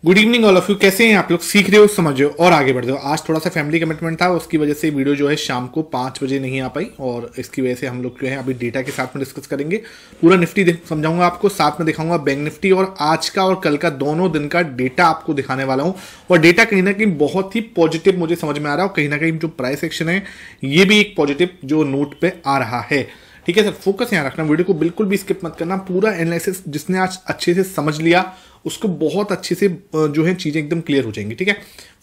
Good evening all of you. कैसे हैं आप लोग? सीख रहे हो, समझ रहे हो और आगे बढ़ रहे हो। आज थोड़ा सा फैमिली कमिटमेंट था, उसकी वजह से वीडियो जो है शाम को 5 बजे नहीं आ पाई और इसकी वजह से हम लोग जो है अभी डेटा के साथ में डिस्कस करेंगे। पूरा निफ्टी समझाऊंगा आपको, साथ में दिखाऊंगा बैंक निफ्टी और आज का और कल का दोनों दिन का डेटा आपको दिखाने वाला हूं। और डेटा कहीं ना कहीं बहुत ही पॉजिटिव मुझे समझ में आ रहा है और कहीं ना कहीं जो प्राइस एक्शन है ये भी एक पॉजिटिव जो नोट पे आ रहा है। ठीक है सर, फोकस यहाँ रखना, वीडियो को बिल्कुल भी स्किप मत करना। पूरा एनालिसिस जिसने आज अच्छे से समझ लिया उसको बहुत अच्छे से जो है चीजें एकदम क्लियर हो जाएंगी। ठीक है,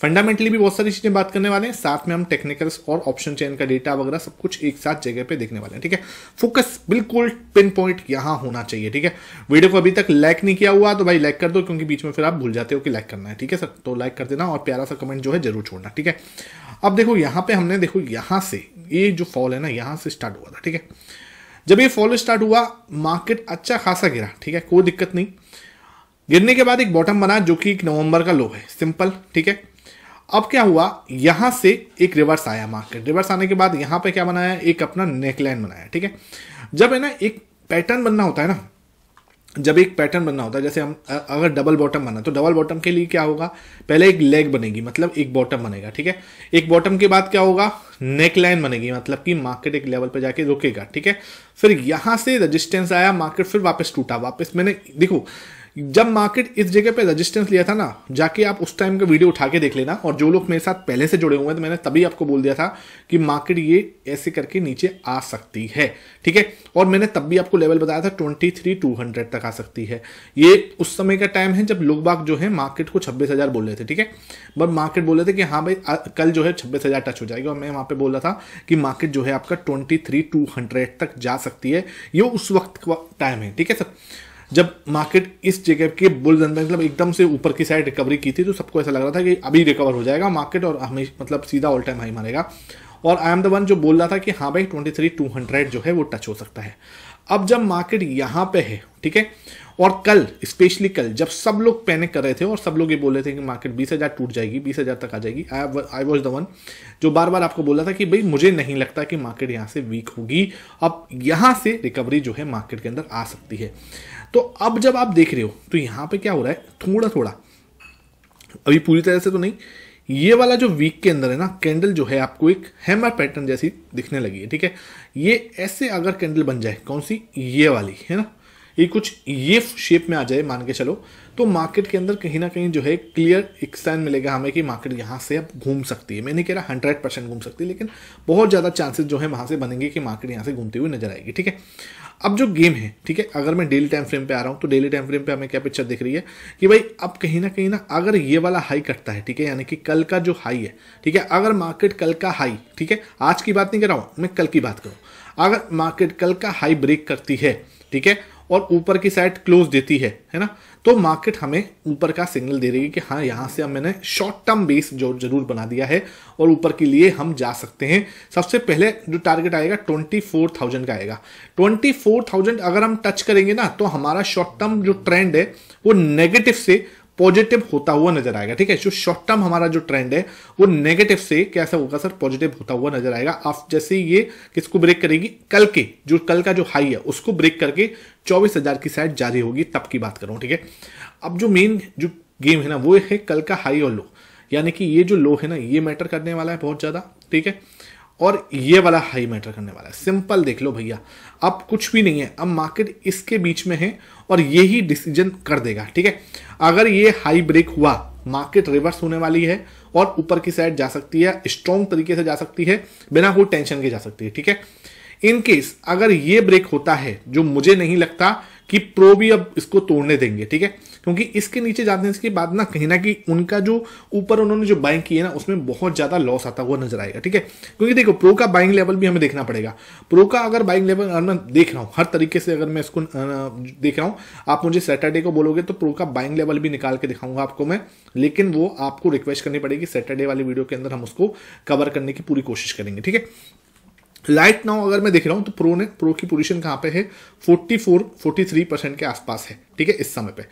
फंडामेंटली भी बहुत सारी चीजें बात करने वाले हैं, साथ में हम टेक्निकल्स और ऑप्शन चेन का डेटा वगैरह सब कुछ एक साथ जगह पे देखने वाले हैं। ठीक है, फोकस बिल्कुल पिन पॉइंट यहां होना चाहिए। ठीक है, वीडियो को अभी तक लाइक नहीं किया हुआ तो भाई लाइक कर दो, क्योंकि बीच में फिर आप भूल जाते हो कि लाइक करना है। ठीक है सर, तो लाइक कर देना और प्यारा सा कमेंट जो है जरूर छोड़ना। ठीक है, अब देखो यहाँ पे हमने देखो यहाँ से ये जो फॉल है ना यहाँ से स्टार्ट हुआ था। ठीक है, जब ये फॉल स्टार्ट हुआ मार्केट अच्छा खासा गिरा। ठीक है, कोई दिक्कत नहीं। गिरने के बाद एक बॉटम बना जो कि 1 नवंबर का लो है, सिंपल। ठीक है, अब क्या हुआ, यहां से एक रिवर्स आया मार्केट। रिवर्स आने के बाद यहां पे क्या बनाया, एक अपना नेकलाइन बनाया। ठीक है, जब है ना एक पैटर्न बनना होता है ना, जब एक पैटर्न बनना होता है, जैसे हम अगर डबल बॉटम बना तो डबल बॉटम के लिए क्या होगा, पहले एक लेग बनेगी, मतलब एक बॉटम बनेगा। ठीक है, एक बॉटम के बाद क्या होगा, नेक लाइन बनेगी, मतलब कि मार्केट एक लेवल पे जाके रुकेगा। ठीक है, फिर यहां से रेजिस्टेंस आया, मार्केट फिर वापस टूटा। वापस मैंने देखो जब मार्केट इस जगह पे रेजिस्टेंस लिया था ना, जाके आप उस टाइम का वीडियो उठा के देख लेना। और जो लोग मेरे साथ पहले से जुड़े हुए हैं तो मैंने तभी आपको बोल दिया था कि मार्केट ये ऐसे करके नीचे आ सकती है। ठीक है, और मैंने तब भी आपको लेवल बताया था 23,200 तक आ सकती है। ये उस समय का टाइम है जब लोग बाग जो है मार्केट को 26,000 बोल रहे थे। ठीक है, बट मार्केट बोल रहे थे कि हाँ भाई कल जो है 26,000 टच हो जाएगा, और मैं वहां पे बोल रहा था कि मार्केट जो है आपका 23,200 तक जा सकती है। ये उस वक्त का टाइम है। ठीक है सर, जब मार्केट इस जगह के बुल रन मतलब एकदम से ऊपर की साइड रिकवरी की थी तो सबको ऐसा लग रहा था कि अभी रिकवर हो जाएगा मार्केट और हमें मतलब सीधा ऑल टाइम हाई मारेगा। और आई एम द वन जो बोल रहा था कि हाँ भाई 23,200 जो है वो टच हो सकता है। अब जब मार्केट यहां पे है, ठीक है, और कल स्पेशली कल जब सब लोग पैनिक कर रहे थे और सब लोग ये बोल रहे थे कि मार्केट 20,000 टूट जाएगी, 20,000 तक आ जाएगी, आई वॉज द वन जो बार बार आपको बोला था कि भाई मुझे नहीं लगता कि मार्केट यहां से वीक होगी, अब यहां से रिकवरी जो है मार्केट के अंदर आ सकती है। तो अब जब आप देख रहे हो तो यहां पे क्या हो रहा है, थोड़ा थोड़ा, अभी पूरी तरह से तो नहीं, ये वाला जो वीक के अंदर है ना कैंडल जो है आपको एक हैमर पैटर्न जैसी दिखने लगी है। ठीक है, ये ऐसे अगर कैंडल बन जाए, कौन सी, ये वाली है ना, ये कुछ ये शेप में आ जाए मान के चलो, तो मार्केट के अंदर कहीं ना कहीं जो है क्लियर एक साइन मिलेगा हमें कि मार्केट यहाँ से अब घूम सकती है। मैं नहीं कह रहा 100% घूम सकती है, लेकिन बहुत ज़्यादा चांसेस जो है वहाँ से बनेंगे कि मार्केट यहाँ से घूमती हुई नजर आएगी। ठीक है, अब जो गेम है, ठीक है, अगर मैं डेली टाइम फ्रेम पे आ रहा हूँ तो डेली टाइम फ्रेम पे हमें क्या पिक्चर दिख रही है कि भाई अब कहीं ना अगर ये वाला हाई कटता है, ठीक है, यानी कि कल का जो हाई है, ठीक है, अगर मार्केट कल का हाई, ठीक है, आज की बात नहीं कर रहा हूँ मैं, कल की बात करूँ, अगर मार्केट कल का हाई ब्रेक करती है, ठीक है, और ऊपर की साइड क्लोज देती है ना, तो मार्केट हमें ऊपर का सिग्नल दे रही है कि हाँ यहां से अब मैंने शॉर्ट टर्म बेस जो जरूर बना दिया है और ऊपर के लिए हम जा सकते हैं। सबसे पहले जो टारगेट आएगा 24,000 का आएगा। 24,000 अगर हम टच करेंगे ना तो हमारा शॉर्ट टर्म जो ट्रेंड है वो नेगेटिव से पॉजिटिव होता हुआ नजर आएगा। ठीक है, जो शॉर्ट टर्म हमारा जो ट्रेंड है वो नेगेटिव से कैसा होगा सर, पॉजिटिव होता हुआ नजर आएगा। आप जैसे ही ये किसको ब्रेक करेगी, कल के जो कल का जो हाई है उसको ब्रेक करके 24,000 की साइड जारी होगी, तब की बात करूं। ठीक है, अब जो मेन जो गेम है ना वो है कल का हाई और लो, यानी कि ये जो लो है ना ये मैटर करने वाला है बहुत ज्यादा। ठीक है, और ये वाला हाई मैटर करने वाला है। सिंपल देख लो भैया, अब कुछ भी नहीं है, अब मार्केट इसके बीच में है और ये ही डिसीजन कर देगा। ठीक है, अगर ये हाई ब्रेक हुआ मार्केट रिवर्स होने वाली है और ऊपर की साइड जा सकती है, स्ट्रॉन्ग तरीके से जा सकती है, बिना कोई टेंशन के जा सकती है। ठीक है, इन केस अगर ये ब्रेक होता है, जो मुझे नहीं लगता कि प्रो भी अब इसको तोड़ने देंगे, ठीक है, क्योंकि इसके नीचे जाने के बाद ना कहीं उनका जो ऊपर उन्होंने जो बाइंग की है ना उसमें बहुत ज्यादा लॉस आता हुआ नजर आएगा। ठीक है, क्योंकि देखो प्रो का बाइंग लेवल भी हमें देखना पड़ेगा। प्रो का अगर बाइंग लेवल मैं देख रहा हूं हर तरीके से, अगर मैं इसको देख रहा हूं, आप मुझे सैटरडे को बोलोगे तो प्रो का बाइंग लेवल भी निकाल के दिखाऊंगा आपको मैं, लेकिन वो आपको रिक्वेस्ट करनी पड़ेगी। सैटरडे वाली वीडियो के अंदर हम उसको कवर करने की पूरी कोशिश करेंगे। ठीक है, राइट नाउ अगर मैं देख रहा हूं तो प्रो की पोजीशन कहां पे है, 43% के आसपास है। ठीक है, इस समय पे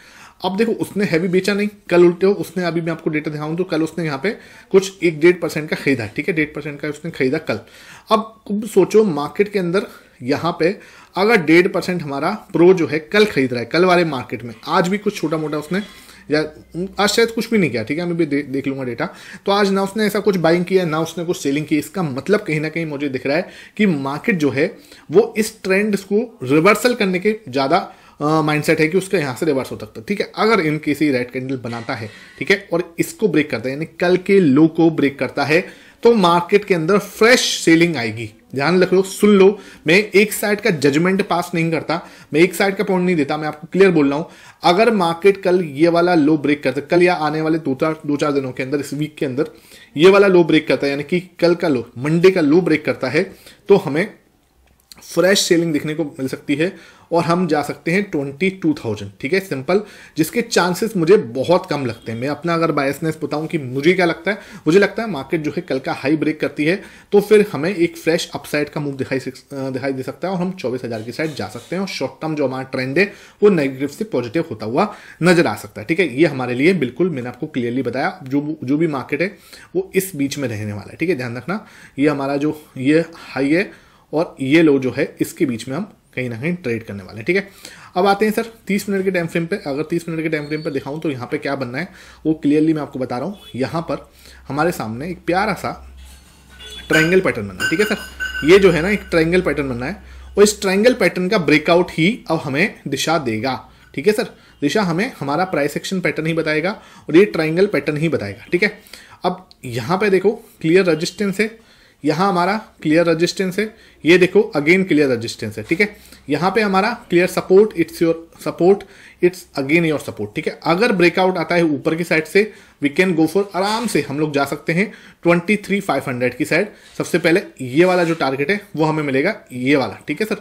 अब देखो उसने हैवी बेचा नहीं, कल उल्टे हो उसने, अभी मैं आपको डेटा दिखाऊं तो कल उसने यहाँ पे कुछ 1-1.5% का खरीदा। ठीक है, 1.5% का उसने खरीदा कल। अब सोचो मार्केट के अंदर यहाँ पे अगर 1.5% हमारा प्रो जो है कल खरीद रहा है, कल वाले मार्केट में, आज भी कुछ छोटा मोटा उसने या आज शायद कुछ भी नहीं किया, ठीक है, मैं भी देख लूंगा डेटा। तो आज ना उसने ऐसा कुछ बाइंग किया ना उसने कुछ सेलिंग की। इसका मतलब कहीं ना कहीं मुझे दिख रहा है कि मार्केट जो है वो इस ट्रेंड को रिवर्सल करने के ज़्यादा माइंडसेट है कि उसका यहाँ से रिवर्स हो सकता है, ठीक है। अगर in case he red candle बनाता है, ठीक है, और इसको ब्रेक करता है यानी कल के लो को ब्रेक करता है, तो मार्केट के अंदर फ्रेश सेलिंग आएगी। ध्यान रख लो, सुन लो, मैं एक साइड का जजमेंट पास नहीं करता, मैं एक साइड का पॉइंट नहीं देता, मैं आपको क्लियर बोल रहा हूं। अगर मार्केट कल ये वाला लो ब्रेक करता है, कल या आने वाले दो चार दिनों के अंदर, इस वीक के अंदर ये वाला लो ब्रेक करता है, यानी कि कल का लो, मंडे का लो ब्रेक करता है, तो हमें फ्रेश सेलिंग देखने को मिल सकती है और हम जा सकते हैं 22,000, ठीक है, सिंपल, जिसके चांसेस मुझे बहुत कम लगते हैं। मैं अपना अगर बायसनेस बताऊं कि मुझे क्या लगता है, मुझे लगता है मार्केट जो है कल का हाई ब्रेक करती है तो फिर हमें एक फ्रेश अपसाइड का मूव दिखाई दे सकता है और हम 24,000 की साइड जा सकते हैं और शॉर्ट टर्म जो हमारा ट्रेंड है वो नेगेटिव से पॉजिटिव होता हुआ नजर आ सकता है, ठीक है। ये हमारे लिए बिल्कुल मैंने आपको क्लियरली बताया, जो भी मार्केट है वो इस बीच में रहने वाला है, ठीक है, ध्यान रखना। ये हमारा जो ये हाई है और ये लो जो है इसके बीच में हम कहीं ना कहीं ट्रेड करने वाले हैं, ठीक है। अब आते हैं सर 30 मिनट के टाइम फ्रेम पे। अगर 30 मिनट के टाइम फ्रेम पे दिखाऊं तो यहाँ पे क्या बनना है वो क्लियरली मैं आपको बता रहा हूँ। यहाँ पर हमारे सामने एक प्यारा सा ट्रायंगल पैटर्न बनना है, ठीक है सर। ये जो है ना एक ट्रायंगल पैटर्न बनना है और इस ट्रायंगल पैटर्न का ब्रेकआउट ही अब हमें दिशा देगा, ठीक है सर। दिशा हमें हमारा प्राइस एक्शन पैटर्न ही बताएगा और ये ट्रायंगल पैटर्न ही बताएगा, ठीक है। अब यहाँ पे देखो क्लियर रेजिस्टेंस है, यहाँ हमारा क्लियर रेजिस्टेंस है, ये देखो अगेन क्लियर रेजिस्टेंस है, ठीक है। यहाँ पे हमारा clear support, it's your support, it's again your support, ठीक है। अगर ब्रेकआउट आता है ऊपर की साइड से वी कैन गो फॉर, आराम से हम लोग जा सकते हैं 23,500 की साइड। सबसे पहले ये वाला जो टारगेट है वो हमें मिलेगा ये वाला, ठीक है सर,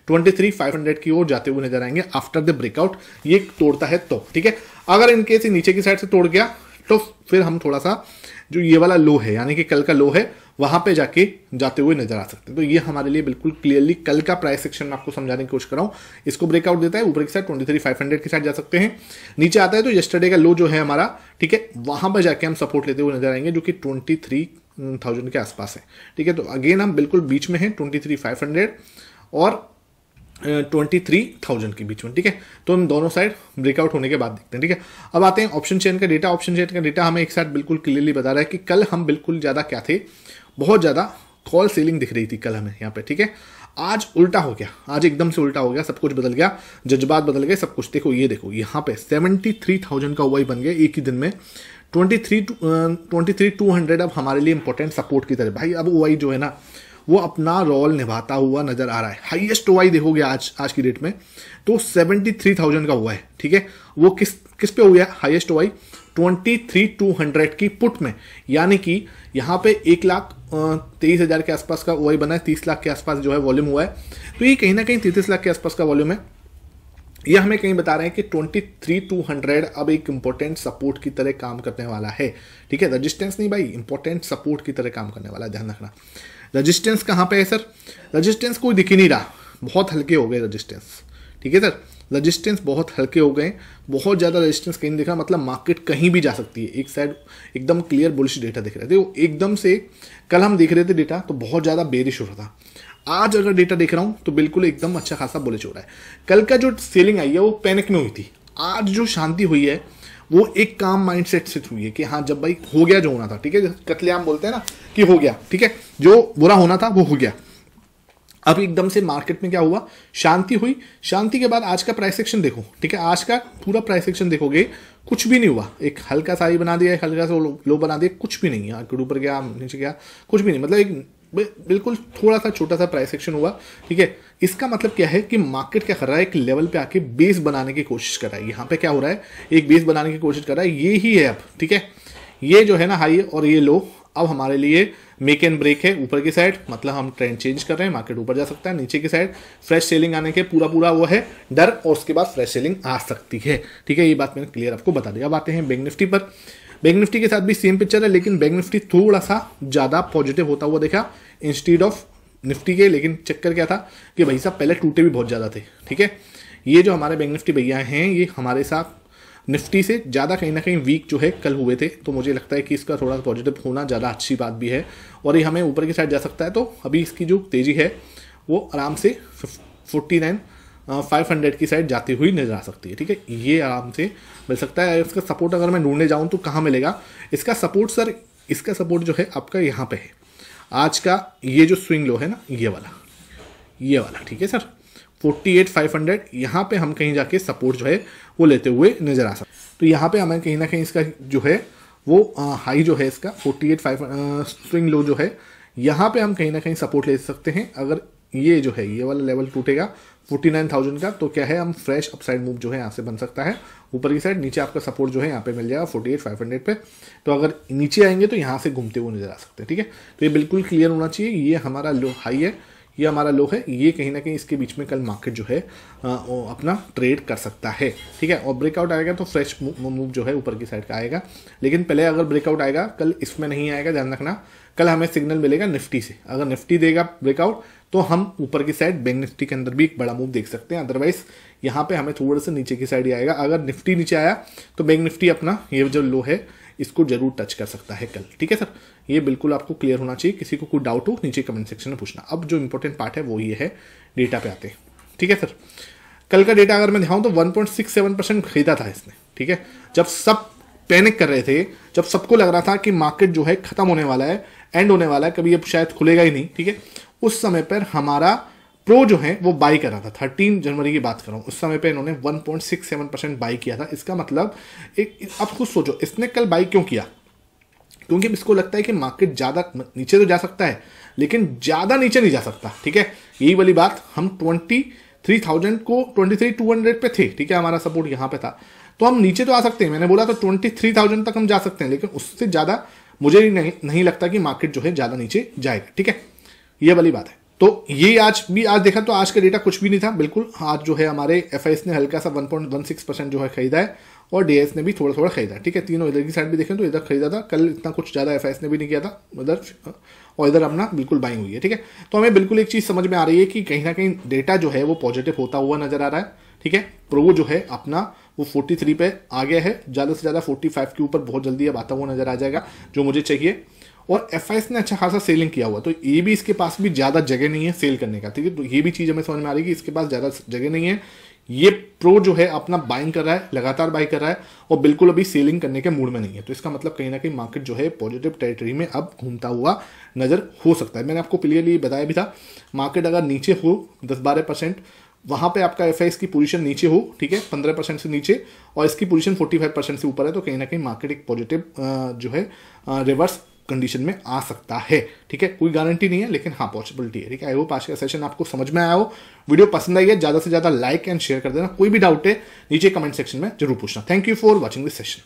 23,500 की ओर जाते हुए नजर आएंगे आफ्टर द ब्रेकआउट, ये तोड़ता है तो, ठीक है। अगर इनकेस नीचे की साइड से तोड़ गया तो फिर हम थोड़ा सा जो ये वाला लो है यानी कि कल का लो है वहां पे जाते हुए नजर आ सकते हैं। तो ये हमारे लिए बिल्कुल क्लियरली कल का प्राइस सेक्शन में आपको समझाने की कोशिश कर रहा हूं। इसको ब्रेकआउट देता है ऊपर की साइड 23,500 की साइड जा सकते हैं, नीचे आता है तो यस्टरडे का लो जो है हमारा, ठीक है, वहां पर जाके हम सपोर्ट लेते हुए नजर आएंगे जो कि 23,000 के आसपास है, ठीक है। तो अगेन हम बिल्कुल बीच में हैं 23,500 और 23,000 के बीच में, ठीक है। तो हम दोनों साइड ब्रेकआउट होने के बाद देखते हैं, ठीक है। अब आते हैं ऑप्शन चेन का डेटा। ऑप्शन चेन का डेटा हमें एक साथ बिल्कुल क्लियरली बता रहा है कि कल हम बिल्कुल ज्यादा क्या थे, बहुत ज्यादा कॉल सेलिंग दिख रही थी कल हमें यहाँ पे, ठीक है। आज उल्टा हो गया, आज एकदम से उल्टा हो गया, सब कुछ बदल गया, जज्बात बदल गए, सब कुछ। देखो ये देखो यहाँ पे 73,000 का ओवाई बन गया एक ही दिन में। 23,200 अब हमारे लिए इंपॉर्टेंट सपोर्ट की तरह भाई, अब ओवाई जो है ना वो अपना रोल निभाता हुआ नजर आ रहा है। हाईएस्ट ओवाई देखोगे आज की डेट में तो 73,000 का हुआ है, ठीक है। वो किस पे हो गया हाईएस्ट ओवाई, 23,200 की पुट में, यानी कि यहाँ पे 1,23,000 के आसपास का ओवाई बना है, 30 लाख के आसपास जो है वॉल्यूम हुआ है। तो ये कहीं ना कहीं 33 लाख के आसपास का वॉल्यूम है। ये हमें कहीं बता रहे हैं कि 23,200 अब एक इंपॉर्टेंट सपोर्ट की तरह काम करने वाला है, ठीक है। रजिस्टेंस नहीं भाई, इंपॉर्टेंट सपोर्ट की तरह काम करने वाला है, ध्यान रखना। रजिस्टेंस कहाँ पे है सर, रजिस्टेंस कोई दिख ही नहीं रहा, बहुत हल्के हो गए रजिस्टेंस, ठीक है सर। रजिस्टेंस बहुत हल्के हो गए, बहुत ज़्यादा रजिस्टेंस कहीं नहीं दिख रहा, मतलब मार्केट कहीं भी जा सकती है। एक साइड एकदम क्लियर बुलिश डेटा दिख रहे थे, वो एकदम से कल हम देख रहे थे डेटा तो बहुत ज़्यादा बेरिश हो रहा था। आज अगर डेटा देख रहा हूँ तो बिल्कुल एकदम अच्छा खासा बुलिश हो रहा है। कल का जो सेलिंग आई है वो पैनिक में हुई थी, आज जो शांति हुई है वो एक काम माइंडसेट से हुई है कि हाँ जब भाई हो गया जो होना था, ठीक है, कत्लेआम बोलते हैं ना कि हो गया, ठीक है, जो बुरा होना था वो हो गया। अब एकदम से मार्केट में क्या हुआ, शांति हुई, शांति के बाद आज का प्राइस एक्शन देखो, ठीक है, आज का पूरा प्राइस एक्शन देखोगे कुछ भी नहीं हुआ, एक हल्का सा ही बना दिया, एक हल्का सा लो बना दिया, कुछ भी नहीं, आगे ऊपर गया नीचे गया, कुछ भी नहीं, मतलब एक बिल्कुल थोड़ा सा छोटा सा प्राइस एक्शन हुआ, ठीक है। इसका मतलब क्या है कि मार्केट क्या कर रहा है, एक लेवल पे आके बेस बनाने की कोशिश कर रहा है। यहाँ पे क्या हो रहा है, एक बेस बनाने की कोशिश कर रहा है, ये ही है अब, ठीक है। ये जो है ना हाई और ये लो अब हमारे लिए मेक एंड ब्रेक है ऊपर की साइड, मतलब हम ट्रेंड चेंज कर रहे हैं, मार्केट ऊपर जा सकता है, नीचे की साइड फ्रेश सेलिंग आने के पूरा वो है डर, और उसके बाद फ्रेश सेलिंग आ सकती है, ठीक है। ये बात मैंने क्लियर आपको बता दी। अब आते हैं बैंक निफ्टी पर। बैंक निफ्टी के साथ भी सेम पिक्चर है, लेकिन बैंक निफ्टी थोड़ा सा ज्यादा पॉजिटिव होता हुआ देखा इंस्टीड ऑफ निफ्टी के। लेकिन चक्कर क्या था कि भाई साहब पहले टूटे भी बहुत ज्यादा थे, ठीक है। ये जो हमारे बैंक निफ्टी भैया हैं ये हमारे साथ निफ्टी से ज़्यादा कहीं ना कहीं वीक जो है कल हुए थे, तो मुझे लगता है कि इसका थोड़ा पॉजिटिव होना ज़्यादा अच्छी बात भी है और ये हमें ऊपर की साइड जा सकता है। तो अभी इसकी जो तेज़ी है वो आराम से 49 500 की साइड जाती हुई नजर आ सकती है। ठीक है, ये आराम से मिल सकता है। इसका सपोर्ट अगर मैं ढूंढने जाऊं तो कहाँ मिलेगा इसका सपोर्ट सर? इसका सपोर्ट जो है आपका यहाँ पे है, आज का ये जो स्विंग लो है ना, ये वाला। ठीक है सर, 48,500 यहाँ पे हम कहीं जाके सपोर्ट जो है वो लेते हुए नजर आ सकते। तो यहाँ पे हमें कहीं ना कहीं इसका जो है वो हाई जो है इसका 48,500 स्विंग लो जो है, यहाँ पे हम कहीं ना कहीं सपोर्ट ले सकते हैं। अगर ये जो है ये वाला लेवल टूटेगा 49,000 का, तो क्या है, हम फ्रेश अपसाइड मूव जो है यहाँ से बन सकता है ऊपर की साइड। नीचे आपका सपोर्ट जो है यहाँ पे मिल जाएगा 48,500 पे। तो अगर नीचे आएंगे तो यहाँ से घूमते हुए नजर आ सकते हैं। ठीक है, तो ये बिल्कुल क्लियर होना चाहिए। ये हमारा लो हाई है, ये हमारा लो है, ये कहीं ना कहीं इसके बीच में कल मार्केट जो है अपना ट्रेड कर सकता है। ठीक है, और ब्रेकआउट आएगा तो फ्रेश मूव जो है ऊपर की साइड का आएगा। लेकिन पहले अगर ब्रेकआउट आएगा, कल इसमें नहीं आएगा, ध्यान रखना। कल हमें सिग्नल मिलेगा निफ्टी से, अगर निफ्टी देगा ब्रेकआउट तो हम ऊपर की साइड बैंक निफ्टी के अंदर भी एक बड़ा मूव देख सकते हैं। अदरवाइज यहाँ पे हमें थोड़ा सा नीचे की साइड ही आएगा। अगर निफ्टी नीचे आया तो बैंक निफ्टी अपना ये जो लो है इसको जरूर टच कर सकता है कल। ठीक है सर, ये बिल्कुल आपको क्लियर होना चाहिए। किसी को कोई डाउट हो नीचे कमेंट सेक्शन में पूछना। अब जो इंपॉर्टेंट पार्ट है वो ये है, डेटा पे आते हैं। ठीक है सर, कल का डेटा अगर मैं दिखाऊं तो 1.67% खरीदा था इसने। ठीक है, जब सब पैनिक कर रहे थे, जब सबको लग रहा था कि मार्केट जो है खत्म होने वाला है, एंड होने वाला है, कभी अब शायद खुलेगा ही नहीं। ठीक है, उस समय पर हमारा प्रो जो है वो बाई कर रहा था। 13 जनवरी की बात कर रहा हूं, उस समय पे इन्होंने 1.67% बाई किया था। इसका मतलब अब खुद सोचो इसने कल बाई क्यों किया? क्योंकि इसको लगता है कि मार्केट ज्यादा नीचे तो जा सकता है लेकिन ज्यादा नीचे नहीं जा सकता। ठीक है, यही वाली बात हम 23,000 को 23,200 पे थे। ठीक है, हमारा सपोर्ट यहाँ पे था, तो हम नीचे तो आ सकते हैं। मैंने बोला तो 23,000 तक हम जा सकते हैं, लेकिन उससे ज्यादा मुझे नहीं लगता कि मार्केट जो है ज्यादा नीचे जाएगा। ठीक है, ये वाली बात है। तो ये आज देखा तो आज का डेटा कुछ भी नहीं था बिल्कुल। आज जो है हमारे एफआईएस ने हल्का सा 1.16% जो है खरीदा है, और डीएस ने भी थोड़ा थोड़ा खरीदा। ठीक है, तीनों इधर की साइड भी देखें तो इधर खरीदा था। कल इतना कुछ ज्यादा एफआईएस ने भी नहीं किया था उधर, और इधर अपना बिल्कुल बाइंग हुई है। ठीक है, तो हमें बिल्कुल एक चीज समझ में आ रही है कि कहीं ना कहीं डेटा जो है वो पॉजिटिव होता हुआ नजर आ रहा है। ठीक है, प्रो जो है अपना वो 43 पे आ गया है, ज्यादा से ज्यादा 45 के ऊपर बहुत जल्दी अब आता हुआ नजर आ जाएगा, जो मुझे चाहिए। और एफआईएस ने अच्छा खासा सेलिंग किया हुआ, तो ये भी इसके पास भी ज्यादा जगह नहीं है सेल करने का। ठीक है, तो ये भी चीज हमें समझ में आ रही है कि इसके पास ज्यादा जगह नहीं है। ये प्रो जो है अपना बाइंग कर रहा है, लगातार बाई कर रहा है, और बिल्कुल अभी सेलिंग करने के मूड में नहीं है। तो इसका मतलब कहीं ना कहीं मार्केट जो है पॉजिटिव टेरिटरी में अब घूमता हुआ नजर हो सकता है। मैंने आपको क्लियरली बताया भी था, मार्केट अगर नीचे हो 10-12%, वहां पे आपका एफआईएस की पोजीशन नीचे हो, ठीक है, 15% से नीचे, और इसकी पोजीशन 45% से ऊपर है, तो कहीं ना कहीं मार्केट एक पॉजिटिव जो है रिवर्स कंडीशन में आ सकता है। ठीक है, कोई गारंटी नहीं है, लेकिन हाँ पॉसिबिलिटी है। ठीक है, आई होप आज का सेशन आपको समझ में आया हो। वीडियो पसंद आई है, ज्यादा से ज्यादा लाइक एंड शेयर कर देना। कोई भी डाउट है नीचे कमेंट सेक्शन में जरूर पूछना। Thank you for watching this session.